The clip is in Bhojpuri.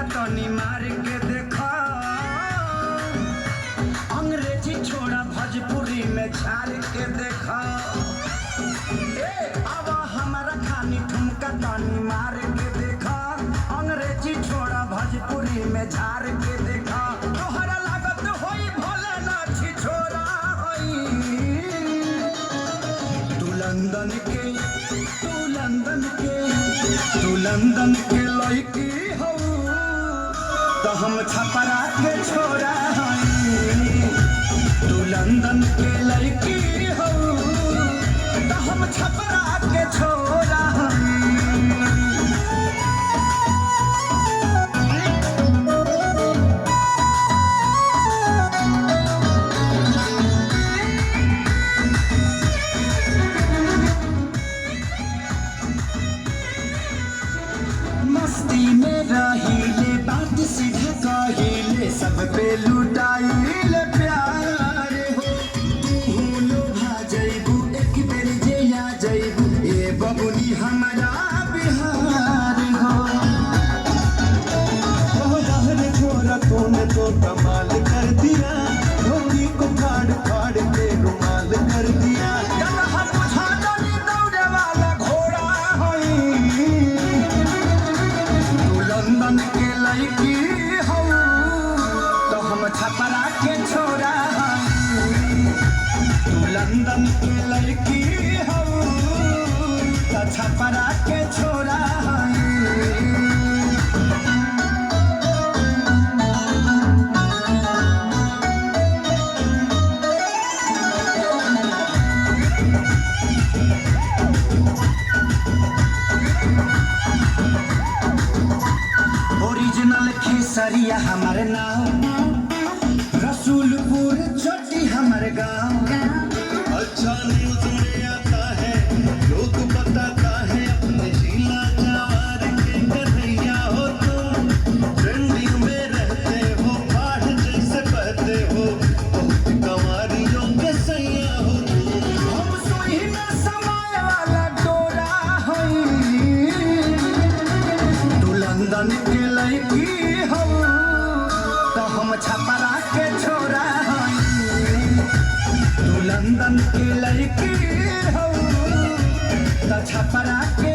ठुमका तनी मार के देखा, अंग्रेजी छोड़ा भोजपुरी में झाड़ के देखा। अब हमारा खानी ठुमका तनी मार के देखा, अंग्रेजी छोड़ा भोजपुरी में झाड़ के देखा। तोहरा लागत होई भोले नाची छोरा होई, तू लंदन के लड़की हो, तो हम छपरा के छोरा हई। तू लंदन के लड़की हो, तो हम छपरा के छोरा हई। मस्ती में रहीले, बात सीधा कहिले, सब पे लुटाइले प्यार हो। तू लोभा जइबू, एक बेर जे आ जइबू, ए बबुनी हमारा बिहार हो। रहने छोरा तूने तो कमाल कर दिया, धोती को फाड़ फाड़ के रुमाल कर दिया। लंदन के लड़की हो, तो हम छपरा के छोरा हई। तू लंदन के लड़की हो, तो छपरा के छोरा हई। ओरिजिनल खेसरिया हमारे नाम, रसूलपुर चोटी हमारे गाँव। अच्छा न्यूज़ में आता है, लोग बताता है, अपने जिला जवार के कन्हैया हो तुम। ट्रेंडिंग में रहते हो, बाढ़ जैसे बहते हो, बहुत कमारियों के सैया हो तुम। हम सोही में समय वाला डोरा हई। तू लंदन के लड़की हो, तो हम छपरा के छोरा हई। तू लंदन के लड़की हो, तो छपरा के